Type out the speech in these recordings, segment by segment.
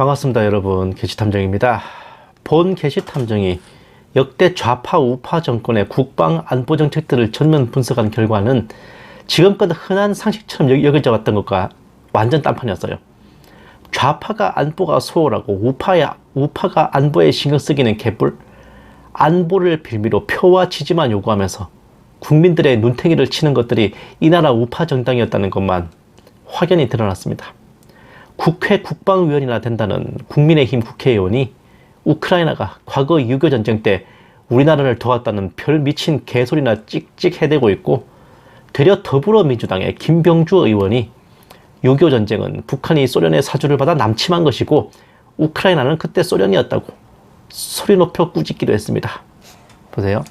반갑습니다 여러분, 게시탐정입니다. 본 게시탐정이 역대 좌파 우파 정권의 국방 안보 정책들을 전면 분석한 결과는 지금껏 흔한 상식처럼 여겨져 왔던 것과 완전 딴판이었어요. 좌파가 안보가 소홀하고 우파가 안보에 신경 쓰기는 개뿔, 안보를 빌미로 표와 지지만 요구하면서 국민들의 눈탱이를 치는 것들이 이 나라 우파 정당이었다는 것만 확연히 드러났습니다. 국회 국방위원이나 된다는 국민의힘 국회의원이 우크라이나가 과거 6.25 전쟁 때 우리나라를 도왔다는 별 미친 개소리나 찍찍 해대고 있고, 되려 더불어민주당의 김병주 의원이 6.25 전쟁은 북한이 소련의 사주를 받아 남침한 것이고 우크라이나는 그때 소련이었다고 소리 높여 꾸짖기도 했습니다. 보세요.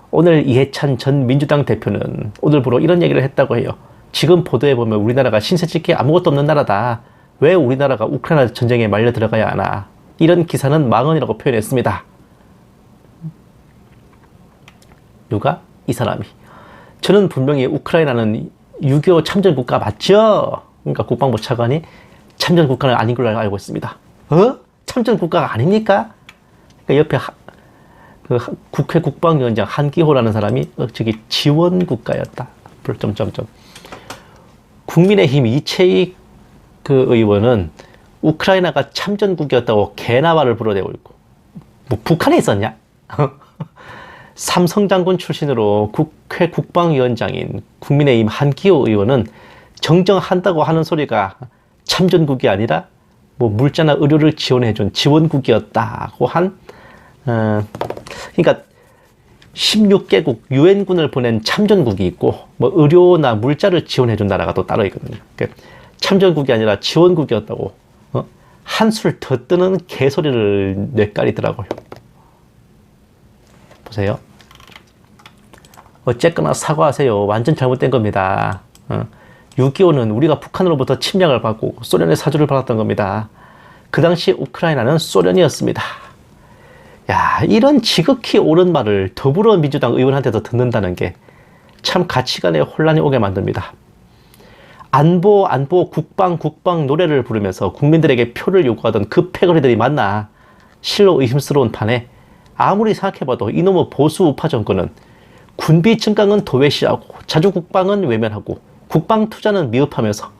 오늘 이해찬 전 민주당 대표는 오늘부로 이런 얘기를 했다고 해요. 지금 보도에 보면 우리나라가 신세 찍기 아무것도 없는 나라다. 왜 우리나라가 우크라이나 전쟁에 말려 들어가야 하나. 이런 기사는 망언이라고 표현했습니다. 누가? 이 사람이. 저는 분명히 우크라이나는 6.25 참전 국가 맞죠? 그러니까 국방부 차관이 참전 국가는 아닌 걸로 알고 있습니다. 참전 국가가 아닙니까? 그러니까 옆에 국회 국방위원장 한기호라는 사람이 저기 지원 국가였다. 점점점. 국민의힘 이채익 의원은 우크라이나가 참전국이었다고 개나발을 불어대고 있고, 뭐 북한에 있었냐? 삼성장군 출신으로 국회 국방위원장인 국민의힘 한기호 의원은 정정한다고 하는 소리가 참전국이 아니라 뭐 물자나 의료를 지원해준 지원국이었다고 한, 그러니까 16개국 유엔군을 보낸 참전국이 있고 뭐 의료나 물자를 지원해준 나라가 또 따로 있거든요. 그러니까 참전국이 아니라 지원국이었다고 한술 더 뜨는 개소리를 뇌까리더라고요. 보세요. 어쨌거나 사과하세요. 완전 잘못된 겁니다. 6.25는 우리가 북한으로부터 침략을 받고 소련의 사주를 받았던 겁니다. 그 당시 우크라이나는 소련이었습니다. 야, 이런 지극히 옳은 말을 더불어민주당 의원한테도 듣는다는 게 참 가치관에 혼란이 오게 만듭니다. 안보 국방 노래를 부르면서 국민들에게 표를 요구하던 그 패거리들이 맞나 실로 의심스러운 판에, 아무리 생각해봐도 이놈의 보수 우파 정권은 군비 증강은 도외시하고 자주 국방은 외면하고 국방 투자는 미흡하면서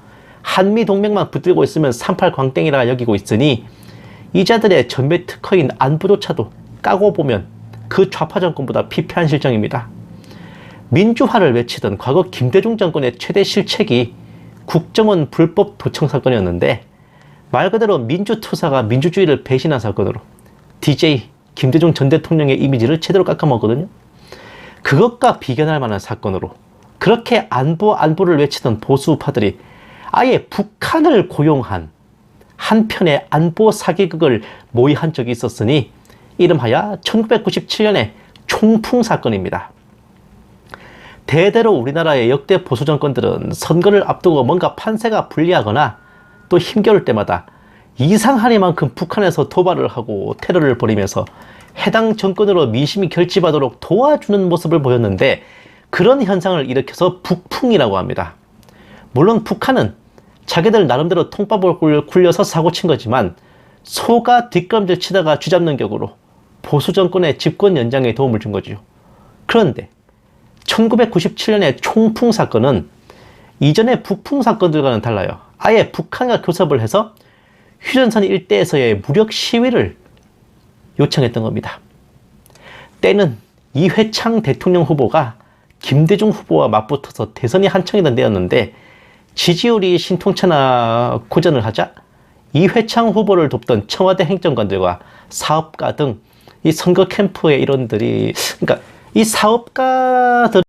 한미 동맹만 붙들고 있으면 38 광땡이라 여기고 있으니 이자들의 전매 특허인 안보조차도 까고 보면 그 좌파 정권보다 피폐한 실정입니다. 민주화를 외치던 과거 김대중 정권의 최대 실책이 국정원 불법 도청 사건이었는데, 말 그대로 민주투사가 민주주의를 배신한 사건으로 DJ 김대중 전 대통령의 이미지를 제대로 깎아먹었거든요. 그것과 비견할 만한 사건으로 그렇게 안보를 외치던 보수우파들이 아예 북한을 고용한 한편의 안보 사기극을 모의한 적이 있었으니 이름하여 1997년의 총풍 사건입니다. 대대로 우리나라의 역대 보수 정권들은 선거를 앞두고 뭔가 판세가 불리하거나 또 힘겨울 때마다 이상하니만큼 북한에서 도발을 하고 테러를 벌이면서 해당 정권으로 민심이 결집하도록 도와주는 모습을 보였는데, 그런 현상을 일으켜서 북풍이라고 합니다. 물론 북한은 자기들 나름대로 통밥을 굴려서 사고친 거지만 소가 뒷걸음질 치다가 쥐잡는 격으로 보수 정권의 집권 연장에 도움을 준 거죠. 그런데 1997년의 총풍 사건은 이전의 북풍 사건들과는 달라요. 아예 북한과 교섭을 해서 휴전선 일대에서의 무력 시위를 요청했던 겁니다. 때는 이회창 대통령 후보가 김대중 후보와 맞붙어서 대선이 한창이던 때였는데, 지지율이 신통차나 고전을 하자 이회창 후보를 돕던 청와대 행정관들과 사업가 등 이 선거 캠프의 일원들이, 그러니까 이 사업가들은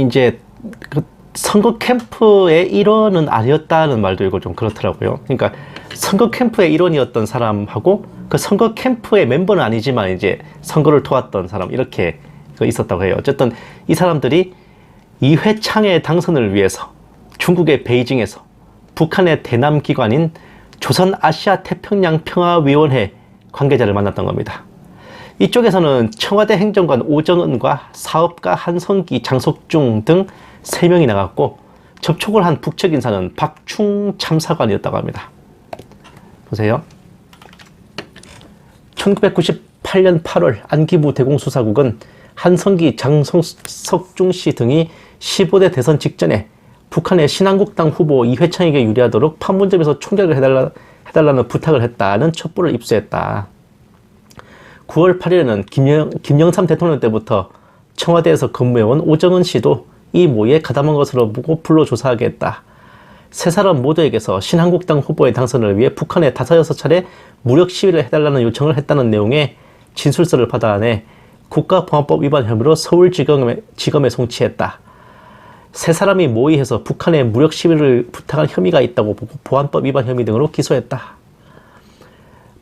이제 그 선거 캠프의 일원은 아니었다는 말도 이거 좀 그렇더라고요. 그러니까 선거 캠프의 일원이었던 사람하고 그 선거 캠프의 멤버는 아니지만 이제 선거를 도왔던 사람, 이렇게 있었다고 해요. 어쨌든 이 사람들이 이회창의 당선을 위해서 중국의 베이징에서 북한의 대남 기관인 조선아시아태평양평화위원회 관계자를 만났던 겁니다. 이쪽에서는 청와대 행정관 오정은과 사업가 한성기, 장석중 등 3명이 나갔고, 접촉을 한 북측 인사는 박충 참사관이었다고 합니다. 보세요. 1998년 8월 안기부 대공수사국은 한성기, 장석중 씨 등이 15대 대선 직전에 북한의 신한국당 후보 이회창에게 유리하도록 판문점에서 총격을 해달라는 부탁을 했다는 첩보를 입수했다. 9월 8일에는 김영삼 대통령 때부터 청와대에서 근무해온 오정은 씨도 이 모의에 가담한 것으로 보고 불러 조사하겠다. 세 사람 모두에게서 신한국당 후보의 당선을 위해 북한에 5-6차례 무력 시위를 해달라는 요청을 했다는 내용의 진술서를 받아내 국가보안법 위반 혐의로 서울지검에 송치했다. 세 사람이 모의해서 북한에 무력 시위를 부탁한 혐의가 있다고 보고 보안법 위반 혐의 등으로 기소했다.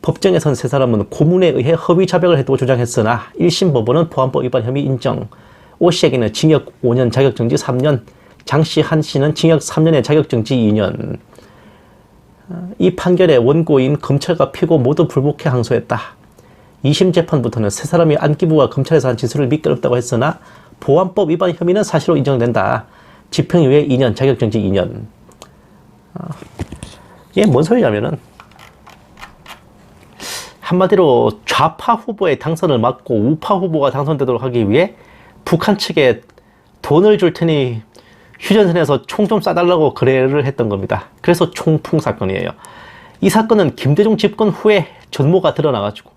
법정에선 세 사람은 고문에 의해 허위 자백을 했다고 주장했으나 1심 법원은 보안법 위반 혐의 인정. 오 씨에게는 징역 5년, 자격정지 3년, 장 씨, 한 씨는 징역 3년에 자격정지 2년. 이 판결에 원고인 검찰과 피고 모두 불복해 항소했다. 2심 재판부터는 세 사람이 안기부와 검찰에서 한 진술을 믿기 어렵다고 했으나 보안법 위반 혐의는 사실로 인정된다. 집행유예 2년, 자격정지 2년. 이게 뭔 소리냐면은 한마디로 좌파 후보의 당선을 막고 우파 후보가 당선되도록 하기 위해 북한 측에 돈을 줄 테니 휴전선에서 총 좀 쏴달라고 거래를 했던 겁니다. 그래서 총풍 사건이에요. 이 사건은 김대중 집권 후에 전모가 드러나가지고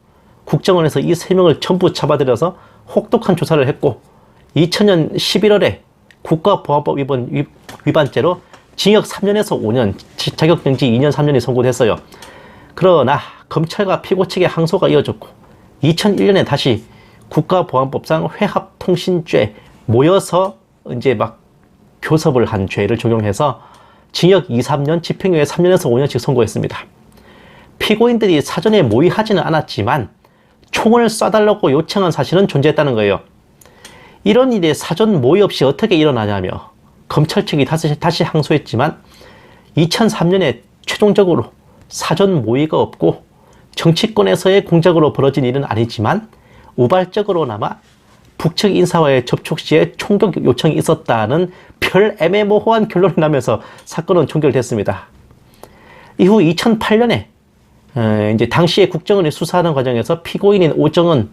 국정원에서 이 3명을 전부 잡아들여서 혹독한 조사를 했고 2000년 11월에 국가보안법 위반죄로 징역 3년에서 5년, 자격정지 2년 3년이 선고됐어요. 그러나 검찰과 피고 측의 항소가 이어졌고 2001년에 다시 국가보안법상 회합통신죄 모여서 이제 막 교섭을 한 죄를 적용해서 징역 2, 3년, 집행유예 3년에서 5년씩 선고했습니다. 피고인들이 사전에 모의하지는 않았지만 총을 쏴달라고 요청한 사실은 존재했다는 거예요. 이런 일이 사전 모의 없이 어떻게 일어나냐며 검찰 측이 다시 항소했지만 2003년에 최종적으로 사전 모의가 없고 정치권에서의 공작으로 벌어진 일은 아니지만 우발적으로나마 북측 인사와의 접촉 시에 총격 요청이 있었다는 별 애매모호한 결론이 나면서 사건은 종결됐습니다. 이후 2008년에 이제 당시에 국정원이 수사하는 과정에서 피고인인 오정은,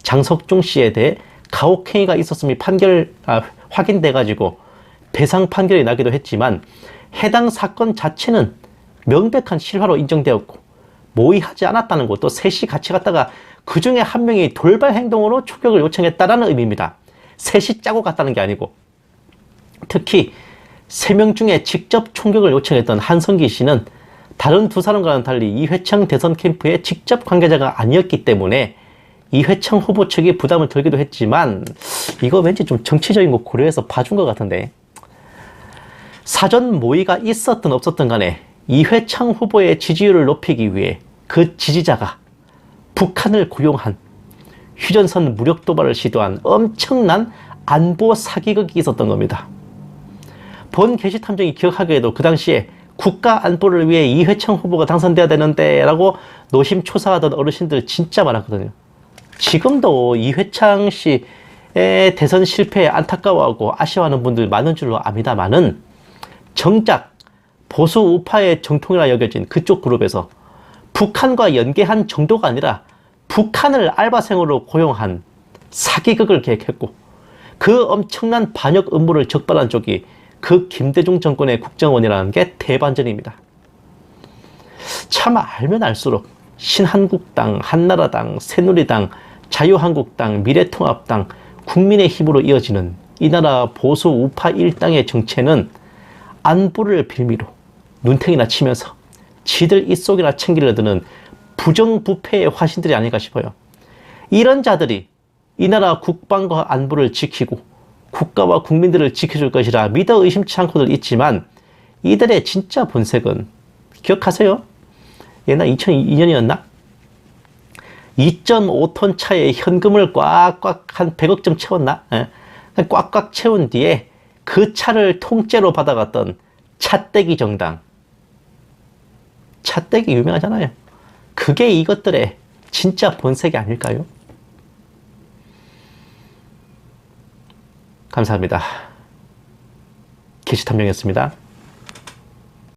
장석중 씨에 대해 가혹행위가 있었음이 확인돼가지고 배상 판결이 나기도 했지만 해당 사건 자체는 명백한 실화로 인정되었고 모의하지 않았다는 것도 셋이 같이 갔다가 그 중에 한 명이 돌발 행동으로 총격을 요청했다라는 의미입니다. 셋이 짜고 갔다는 게 아니고 특히 3명 중에 직접 총격을 요청했던 한성기 씨는 다른 두 사람과는 달리 이회창 대선 캠프의 직접 관계자가 아니었기 때문에 이회창 후보 측이 부담을 덜기도 했지만 이거 왠지 좀 정치적인 거 고려해서 봐준 것 같은데 사전 모의가 있었든 없었든 간에 이회창 후보의 지지율을 높이기 위해 그 지지자가 북한을 고용한 휴전선 무력 도발을 시도한 엄청난 안보 사기극이 있었던 겁니다. 본 게시탐정이 기억하기에도 그 당시에 국가 안보를 위해 이회창 후보가 당선돼야 되는데 라고 노심초사하던 어르신들 진짜 많았거든요. 지금도 이회창 씨의 대선 실패에 안타까워하고 아쉬워하는 분들 많은 줄로 압니다만은 정작 보수 우파의 정통이라 여겨진 그쪽 그룹에서 북한과 연계한 정도가 아니라 북한을 알바생으로 고용한 사기극을 계획했고 그 엄청난 반역 음모를 적발한 쪽이 그 김대중 정권의 국정원이라는 게 대반전입니다. 참 알면 알수록 신한국당, 한나라당, 새누리당, 자유한국당, 미래통합당, 국민의힘으로 이어지는 이 나라 보수 우파 일당의 정체는 안보를 빌미로 눈탱이나 치면서 지들 입속이나 챙기려 드는 부정부패의 화신들이 아닐까 싶어요. 이런 자들이 이 나라 국방과 안보를 지키고 국가와 국민들을 지켜줄 것이라 믿어 의심치 않고들 있지만 이들의 진짜 본색은 기억하세요? 옛날 2002년이었나? 2.5톤 차에 현금을 꽉꽉 한 100억쯤 채웠나? 꽉꽉 채운 뒤에 그 차를 통째로 받아갔던 차떼기 정당. 차떼기 유명하잖아요. 그게 이것들의 진짜 본색이 아닐까요? 감사합니다. 게시탐정이었습니다.